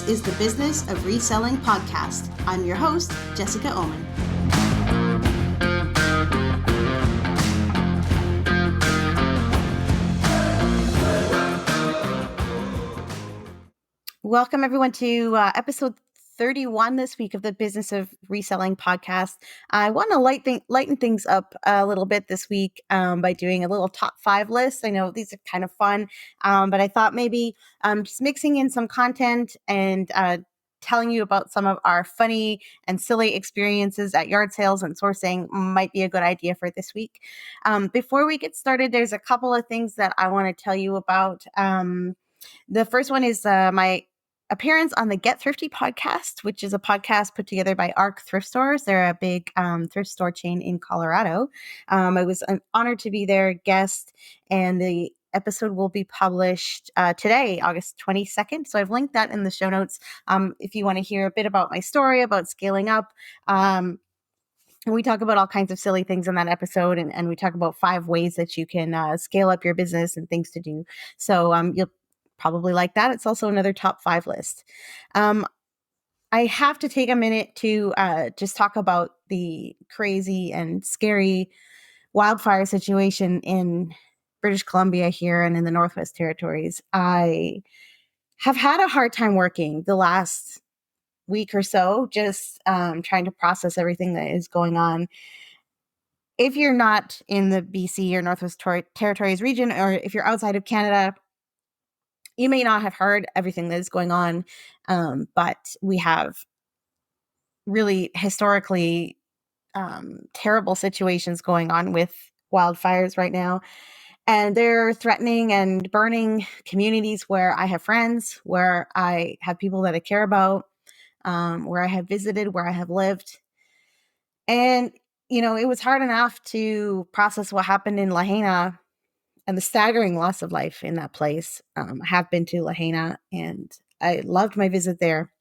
is the Business of Reselling podcast. I'm your host, Jessica Oman. Welcome everyone to episode 31 this week of the Business of Reselling podcast. I want to lighten things up a little bit this week by doing a little top 5 list. I know these are kind of fun, but I thought maybe just mixing in some content and telling you about some of our funny and silly experiences at yard sales and sourcing might be a good idea for this week. Before we get started, there's a couple of things that I want to tell you about. The first one is my appearance on the Get Thrifty podcast, which is a podcast put together by ARC Thrift Stores. They're a big thrift store chain in Colorado. I was honored to be their guest, and the episode will be published today, August 22nd. So I've linked that in the show notes if you want to hear a bit about my story, about scaling up. We talk about all kinds of silly things in that episode, and we talk about 5 ways that you can scale up your business and things to do. So you'll probably like that. It's also another top 5 list. I have to take a minute to just talk about the crazy and scary wildfire situation in British Columbia here and in the Northwest Territories. I have had a hard time working the last week or so, just trying to process everything that is going on. If you're not in the BC or Northwest Territories region, or if you're outside of Canada, you may not have heard everything that is going on, but we have really historically terrible situations going on with wildfires right now. And they're threatening and burning communities where I have friends, where I have people that I care about, where I have visited, where I have lived. And, it was hard enough to process what happened in Lahaina and the staggering loss of life in that place. I have been to Lahaina and I loved my visit there.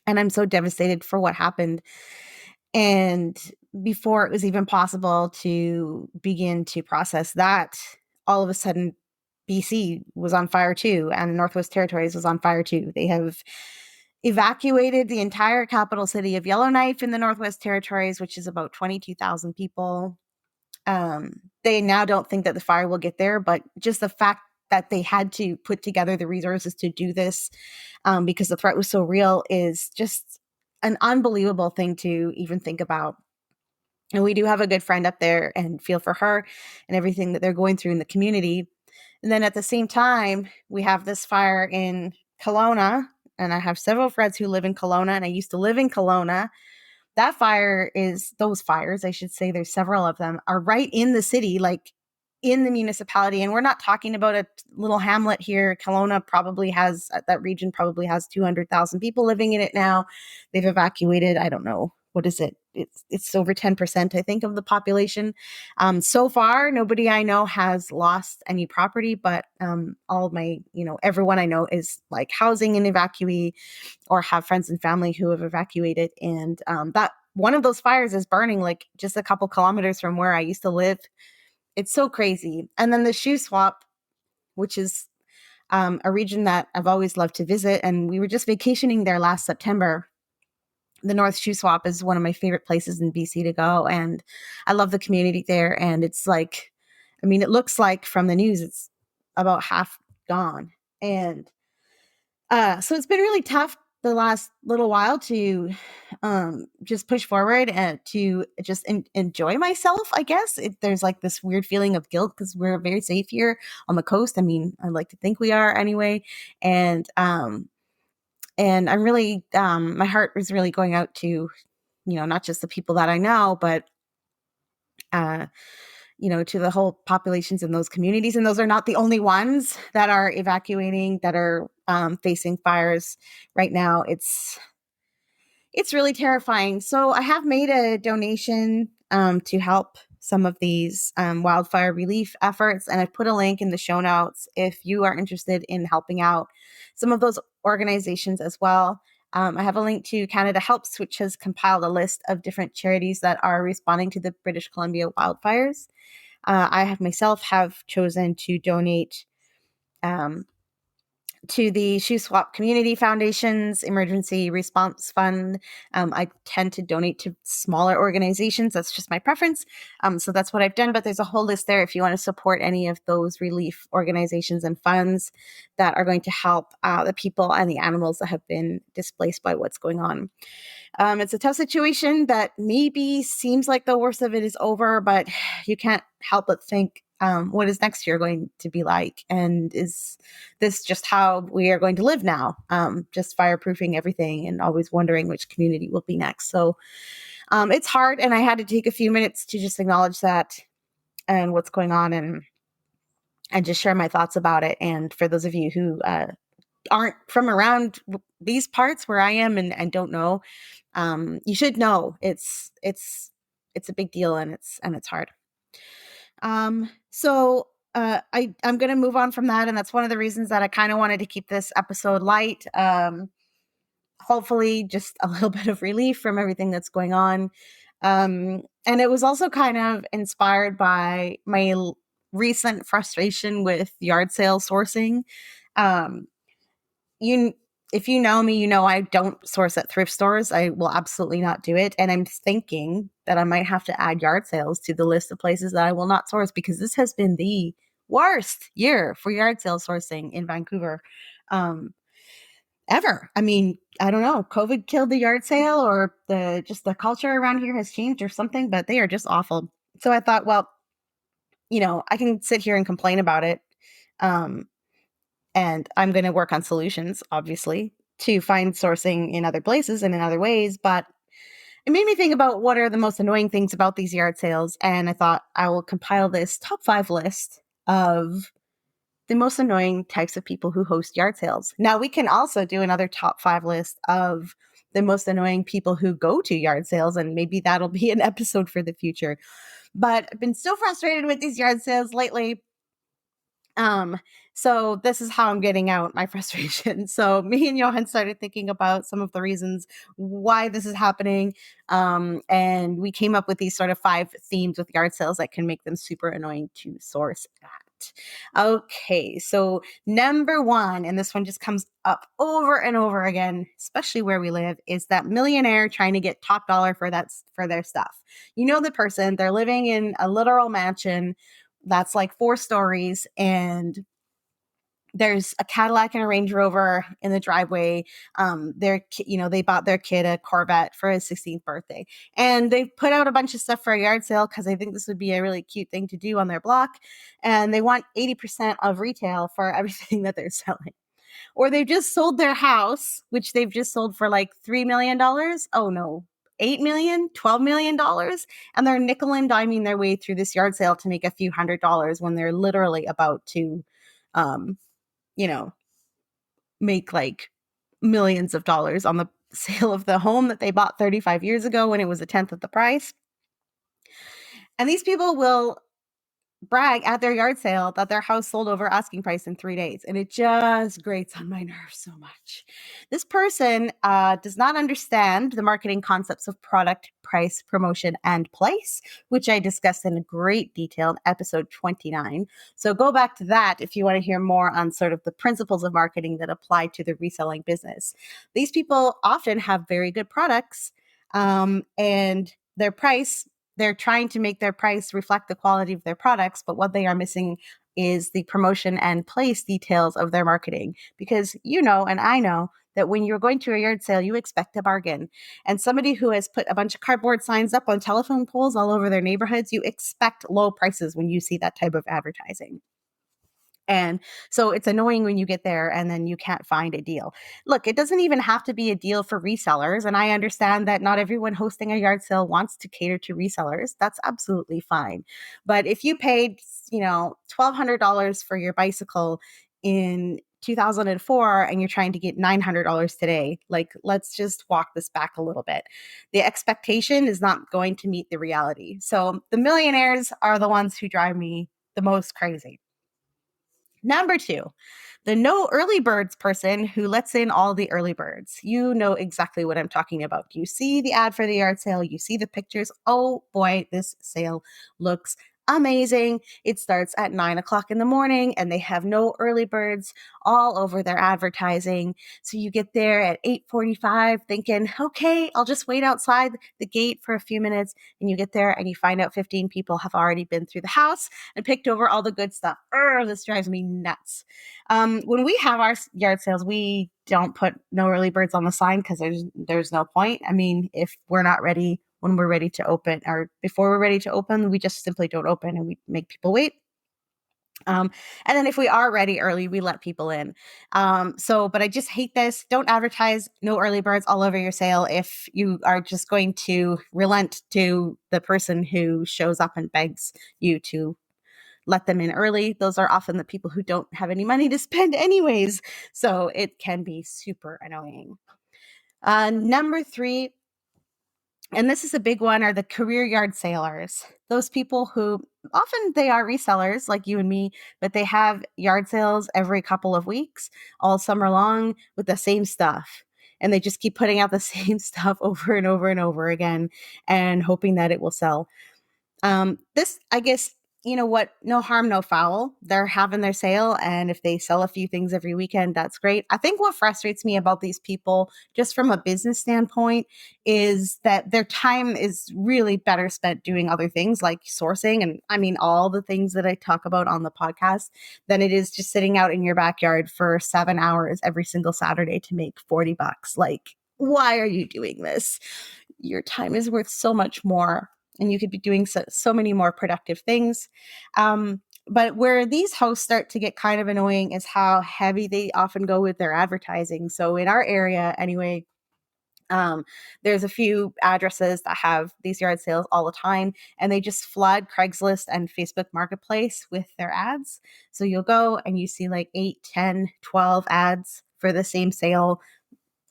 And I'm so devastated for what happened. And before it was even possible to begin to process that, all of a sudden, BC was on fire too, and the Northwest Territories was on fire too. They have evacuated the entire capital city of Yellowknife in the Northwest Territories, which is about 22,000 people. They now don't think that the fire will get there, but just the fact that they had to put together the resources to do this because the threat was so real is just an unbelievable thing to even think about. And we do have a good friend up there and feel for her and everything that they're going through in the community. And then at the same time, we have this fire in Kelowna, and I have several friends who live in Kelowna, and I used to live in Kelowna. Those fires, I should say, there's several of them, are right in the city, like in the municipality. And we're not talking about a little hamlet here. Kelowna that region probably has 200,000 people living in it now. They've evacuated, I don't know, what is it? It's over 10%, I think, of the population. So far, nobody I know has lost any property, but all of my, everyone I know is like housing an evacuee or have friends and family who have evacuated. And that one of those fires is burning like just a couple kilometers from where I used to live. It's so crazy. And then the Shuswap, which is a region that I've always loved to visit. And we were just vacationing there last September. The North Shuswap is one of my favorite places in BC to go. And I love the community there. And it's like, it looks like from the news, it's about half gone. And so it's been really tough the last little while to just push forward and to just enjoy myself, I guess. There's like this weird feeling of guilt because we're very safe here on the coast. I like to think we are anyway. And I'm really, my heart is really going out to, not just the people that I know, but to the whole populations in those communities. And those are not the only ones that are evacuating, that are facing fires right now. It's really terrifying. So I have made a donation to help some of these wildfire relief efforts. And I've put a link in the show notes if you are interested in helping out some of those organizations as well. I have a link to Canada Helps, which has compiled a list of different charities that are responding to the British Columbia wildfires. I myself have chosen to donate to the Shoe Swap Community Foundation's Emergency Response Fund. I tend to donate to smaller organizations. That's just my preference. So that's what I've done. But there's a whole list there if you want to support any of those relief organizations and funds that are going to help the people and the animals that have been displaced by what's going on. It's a tough situation that maybe seems like the worst of it is over, but you can't help but think, what is next year going to be like? And is this just how we are going to live now? Just fireproofing everything and always wondering which community will be next. So it's hard. And I had to take a few minutes to just acknowledge that and what's going on and just share my thoughts about it. And for those of you who aren't from around these parts where I am and don't know, you should know it's a big deal and it's hard. So I'm going to move on from that. And that's one of the reasons that I kind of wanted to keep this episode light. Hopefully just a little bit of relief from everything that's going on. And it was also kind of inspired by my recent frustration with yard sale sourcing. You If you know me, you know I don't source at thrift stores. I will absolutely not do it. And I'm thinking that I might have to add yard sales to the list of places that I will not source, because this has been the worst year for yard sale sourcing in Vancouver ever. I mean, I don't know, COVID killed the yard sale, or the culture around here has changed or something, but they are just awful. So I thought, well, I can sit here and complain about it. And I'm going to work on solutions, obviously, to find sourcing in other places and in other ways. But it made me think about what are the most annoying things about these yard sales. And I thought I will compile this top 5 list of the most annoying types of people who host yard sales. Now, we can also do another top 5 list of the most annoying people who go to yard sales, and maybe that'll be an episode for the future. But I've been so frustrated with these yard sales lately. So this is how I'm getting out my frustration. So me and Johan started thinking about some of the reasons why this is happening. And we came up with these sort of 5 themes with yard sales that can make them super annoying to source at. Okay, so number 1, and this one just comes up over and over again, especially where we live, is that millionaire trying to get top dollar for their stuff. The person, they're living in a literal mansion that's like 4 stories, and there's a Cadillac and a Range Rover in the driveway. They bought their kid a Corvette for his 16th birthday, and they put out a bunch of stuff for a yard sale because they think this would be a really cute thing to do on their block, and they want 80% of retail for everything that they're selling. Or they've just sold their house, which they've just sold for like $3 million. Oh no, $8 million, $12 million. And they're nickel and diming their way through this yard sale to make a few $100s when they're literally about to, make like millions of dollars on the sale of the home that they bought 35 years ago when it was a tenth of the price. And these people will brag at their yard sale that their house sold over asking price in 3 days. And it just grates on my nerves so much. This person does not understand the marketing concepts of product, price, promotion, and place, which I discussed in great detail in episode 29. So go back to that if you want to hear more on sort of the principles of marketing that apply to the reselling business. These people often have very good products, and their price, they're trying to make their price reflect the quality of their products, but what they are missing is the promotion and place details of their marketing. Because and I know that when you're going to a yard sale, you expect a bargain. And somebody who has put a bunch of cardboard signs up on telephone poles all over their neighborhoods, you expect low prices when you see that type of advertising. And so it's annoying when you get there and then you can't find a deal. Look, it doesn't even have to be a deal for resellers. And I understand that not everyone hosting a yard sale wants to cater to resellers. That's absolutely fine. But if you paid, $1,200 for your bicycle in 2004 and you're trying to get $900 today, like, let's just walk this back a little bit. The expectation is not going to meet the reality. So the millionaires are the ones who drive me the most crazy. Number 2, the no early birds person who lets in all the early birds. You know exactly what I'm talking about. You see the ad for the yard sale, you see the pictures. Oh boy, this sale looks amazing. It starts at 9 o'clock in the morning and they have no early birds all over their advertising. So you get there at 8:45 thinking, okay, I'll just wait outside the gate for a few minutes. And you get there and you find out 15 people have already been through the house and picked over all the good stuff. This drives me nuts. When we have our yard sales, we don't put no early birds on the sign because there's no point. I mean, if we're not ready when we're ready to open or before we're ready to open, we just simply don't open and we make people wait. And then if we are ready early, we let people in. But I just hate this. Don't advertise no early birds all over your sale if you are just going to relent to the person who shows up and begs you to let them in early. Those are often the people who don't have any money to spend anyways. So it can be super annoying. Number 3, and this is a big one, are the career yard sailors. Those people who often they are resellers like you and me, but they have yard sales every couple of weeks, all summer long with the same stuff. And they just keep putting out the same stuff over and over and over again and hoping that it will sell. This, I guess, you know what? No harm, no foul. They're having their sale. And if they sell a few things every weekend, that's great. I think what frustrates me about these people, just from a business standpoint, is that their time is really better spent doing other things like sourcing. And I mean, all the things that I talk about on the podcast than it is just sitting out in your backyard for 7 hours every single Saturday to make $40. Like, why are you doing this? Your time is worth so much more and you could be doing so many more productive things. But where these hosts start to get kind of annoying is how heavy they often go with their advertising. So in our area, anyway, there's a few addresses that have these yard sales all the time, and they just flood Craigslist and Facebook Marketplace with their ads. So you'll go and you see like 8, 10, 12 ads for the same sale.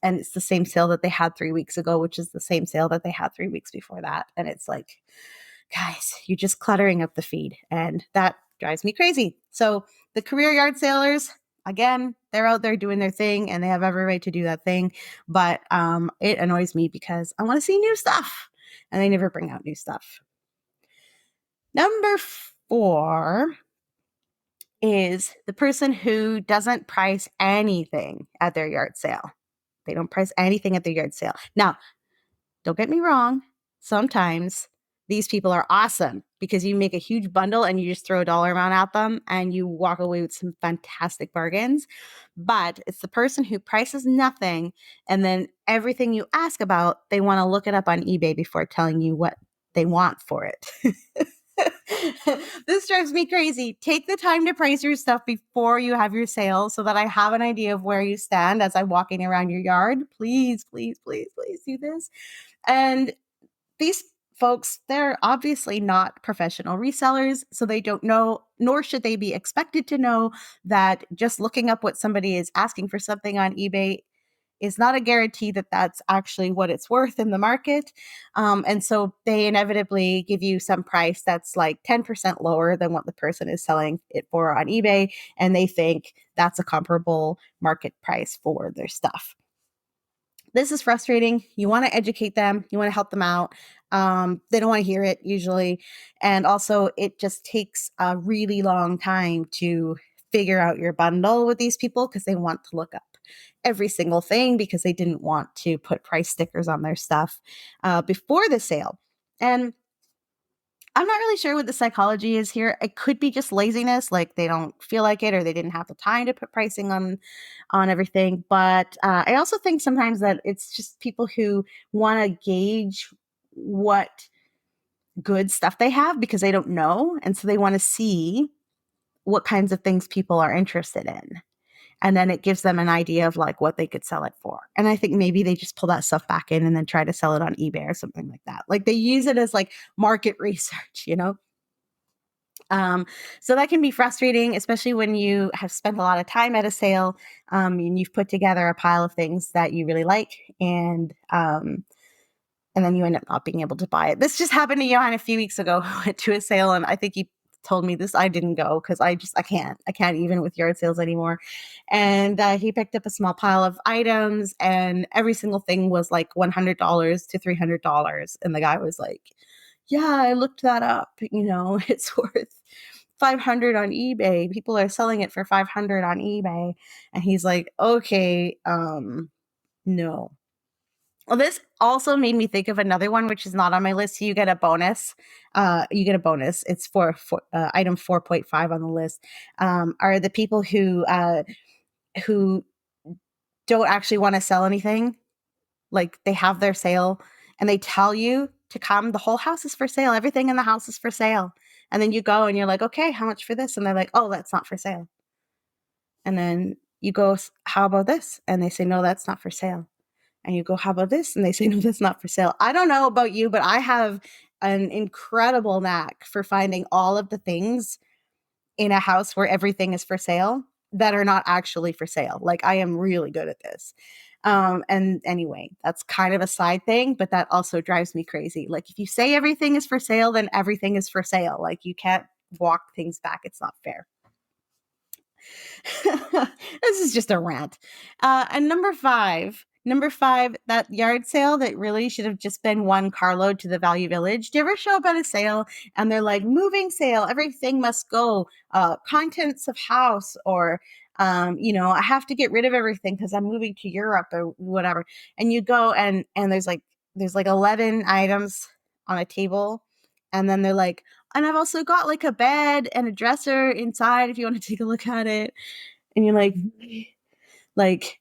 And it's the same sale that they had 3 weeks ago, which is the same sale that they had 3 weeks before that. And it's like, guys, you're just cluttering up the feed. And that drives me crazy. So the career yard sailors, again, they're out there doing their thing and they have every right to do that thing. But it annoys me because I want to see new stuff and they never bring out new stuff. Number 4 is the person who doesn't price anything at their yard sale. They don't price anything at their yard sale. Now, don't get me wrong. Sometimes these people are awesome because you make a huge bundle and you just throw a dollar amount at them and you walk away with some fantastic bargains. But it's the person who prices nothing and then everything you ask about, they want to look it up on eBay before telling you what they want for it. This drives me crazy. Take the time to price your stuff before you have your sale so that I have an idea of where you stand as I'm walking around your yard. Please, please, please, please do this. And these folks, they're obviously not professional resellers, so they don't know, nor should they be expected to know that just looking up what somebody is asking for something on eBay is not a guarantee that that's actually what it's worth in the market. And so they inevitably give you some price that's like 10% lower than what the person is selling it for on eBay. And they think that's a comparable market price for their stuff. This is frustrating. You want to educate them. You want to help them out. They don't want to hear it usually. And also it just takes a really long time to figure out your bundle with these people because they want to look up every single thing because they didn't want to put price stickers on their stuff before the sale. And I'm not really sure what the psychology is here. It could be just laziness, like they don't feel like it or they didn't have the time to put pricing on everything. But I also think sometimes that it's just people who want to gauge what good stuff they have because they don't know. And so they want to see what kinds of things people are interested in. And then it gives them an idea of like what they could sell it for. And I think maybe they just pull that stuff back in and then try to sell it on eBay or something like that. Like they use it as like market research, you know? So that can be frustrating, especially when you have spent a lot of time at a sale and you've put together a pile of things that you really like and then you end up not being able to buy it. This just happened to Johan a few weeks ago. I went to a sale and I think he told me this. I didn't go because I can't even with yard sales anymore. And he picked up a small pile of items and every single thing was like $100 to $300. And the guy was like, yeah, I looked that up. It's worth 500 on eBay. People are selling it for 500 on eBay. And he's like, okay, no. Well, this also made me think of another one, which is not on my list. You get a bonus. It's for item 4.5 on the list. Are the people who don't actually want to sell anything. Like they have their sale and they tell you to come. The whole house is for sale. Everything in the house is for sale. And then you go and you're like, okay, how much for this? And they're like, oh, that's not for sale. And then you go, how about this? And they say, no, that's not for sale. And you go, how about this? And they say, no, that's not for sale. I don't know about you, but I have an incredible knack for finding all of the things in a house where everything is for sale that are not actually for sale. Like I am really good at this. And anyway, that's kind of a side thing, but that also drives me crazy. Like if you say everything is for sale, then everything is for sale. Like you can't walk things back. It's not fair. This is just a rant. And number five, that yard sale that really should have just been one carload to the Value Village. Do you ever show up at a sale and they're like, moving sale, everything must go, contents of house, or I have to get rid of everything because I'm moving to Europe or whatever. And you go and there's like 11 items on a table, and then they're like, and I've also got like a bed and a dresser inside if you want to take a look at it. And you're like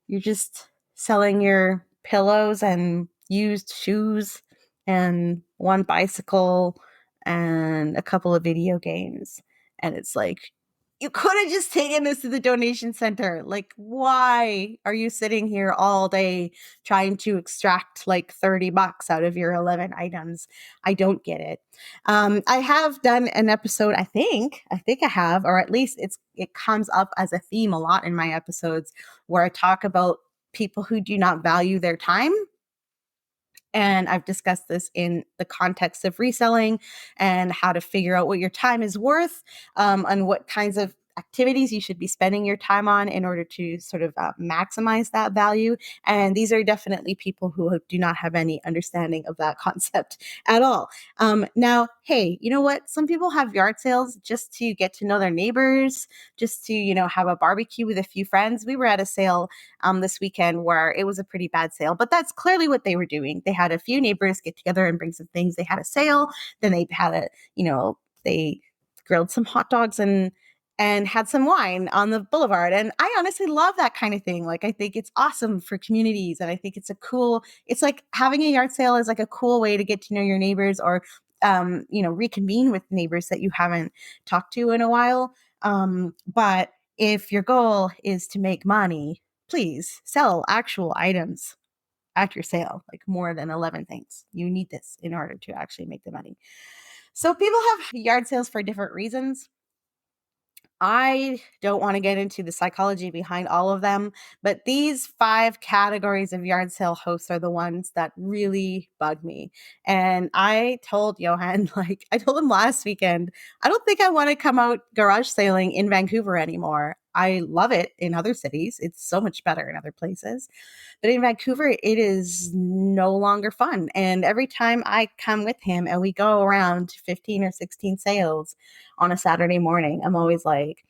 you're just selling your pillows and used shoes and one bicycle and a couple of video games. And it's like, you could have just taken this to the donation center. Like, why are you sitting here all day trying to extract like $30 out of your 11 items? I don't get it. I have done an episode, I think I have, or at least it comes up as a theme a lot in my episodes, where I talk about people who do not value their time. And I've discussed this in the context of reselling and how to figure out what your time is worth, and what kinds of activities you should be spending your time on in order to sort of maximize that value. And these are definitely people who do not have any understanding of that concept at all. Now, hey, you know what? Some people have yard sales just to get to know their neighbors, just to, have a barbecue with a few friends. We were at a sale this weekend where it was a pretty bad sale, but that's clearly what they were doing. They had a few neighbors get together and bring some things. They had a sale, then they had they grilled some hot dogs and had some wine on the boulevard. And I honestly love that kind of thing. Like, I think it's awesome for communities. And I think it's like having a yard sale is like a cool way to get to know your neighbors, or, reconvene with neighbors that you haven't talked to in a while. But if your goal is to make money, please sell actual items at your sale, like more than 11 things. You need this in order to actually make the money. So people have yard sales for different reasons. I don't want to get into the psychology behind all of them, but these 5 categories of yard sale hosts are the ones that really bug me. And I told Johan, I told him last weekend, I don't think I want to come out garage sailing in Vancouver anymore. I love it in other cities. It's so much better in other places. But in Vancouver, it is no longer fun. And every time I come with him and we go around to 15 or 16 sales on a Saturday morning, I'm always like,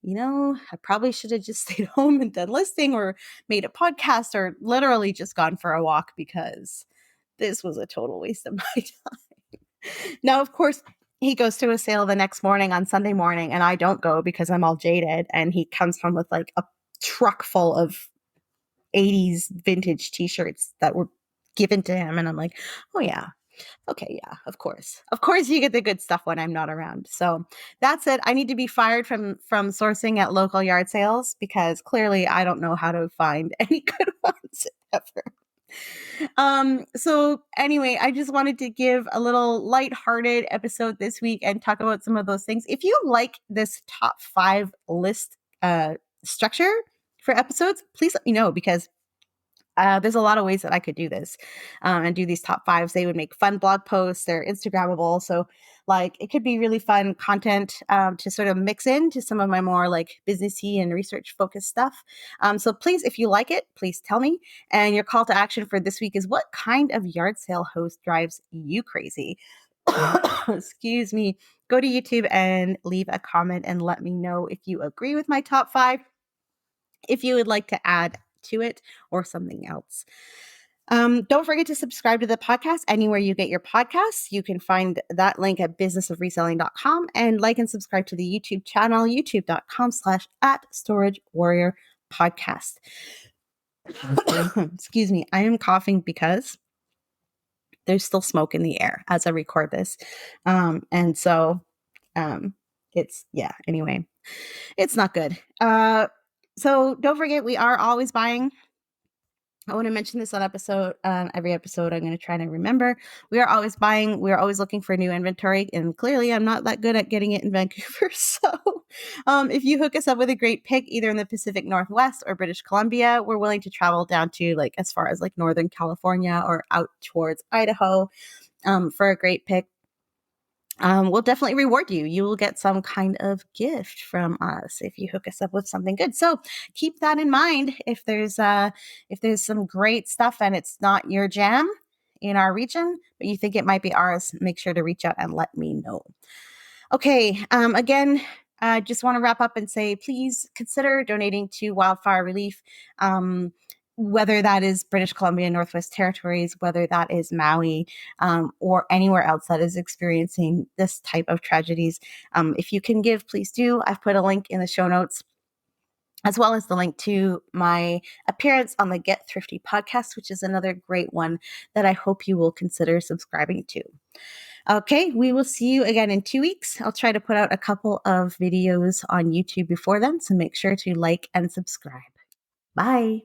I probably should have just stayed home and done listing, or made a podcast, or literally just gone for a walk, because this was a total waste of my time. Now, of course, he goes to a sale the next morning on Sunday morning, and I don't go because I'm all jaded. And he comes home with like a truck full of 80s vintage t-shirts that were given to him. And I'm like, oh yeah. Okay, yeah, of course. Of course you get the good stuff when I'm not around. So that's it. I need to be fired from sourcing at local yard sales, because clearly I don't know how to find any good ones ever. So anyway, I just wanted to give a little lighthearted episode this week and talk about some of those things. If you like this top 5 list structure for episodes, please let me know, because There's a lot of ways that I could do this and do these top fives. They would make fun blog posts. They're Instagrammable. So, like, it could be really fun content to sort of mix into some of my more like businessy and research focused stuff. So, please, if you like it, please tell me. And your call to action for this week is, what kind of yard sale host drives you crazy? Excuse me. Go to YouTube and leave a comment and let me know if you agree with my top five, if you would like to add to it, or something else. Don't forget to subscribe to the podcast anywhere you get your podcasts. You can find that link at businessofreselling.com, and like and subscribe to the YouTube channel, youtube.com/at Storage Warrior Podcast. Excuse me. I am coughing because there's still smoke in the air as I record this. And so anyway, it's not good. So don't forget, we are always buying. I want to mention this every episode. I'm going to try to remember. We are always buying. We are always looking for new inventory. And clearly, I'm not that good at getting it in Vancouver. So if you hook us up with a great pick, either in the Pacific Northwest or British Columbia, we're willing to travel down to like as far as like Northern California or out towards Idaho for a great pick. We'll definitely reward you. You will get some kind of gift from us if you hook us up with something good. So keep that in mind. If there's some great stuff and it's not your jam in our region, but you think it might be ours, make sure to reach out and let me know. Okay. Again, I just want to wrap up and say, please consider donating to wildfire relief. Whether that is British Columbia, Northwest Territories, whether that is Maui, or anywhere else that is experiencing this type of tragedies. If you can give, please do. I've put a link in the show notes, as well as the link to my appearance on the Get Thrifty podcast, which is another great one that I hope you will consider subscribing to. Okay, we will see you again in 2 weeks. I'll try to put out a couple of videos on YouTube before then, so make sure to like and subscribe. Bye.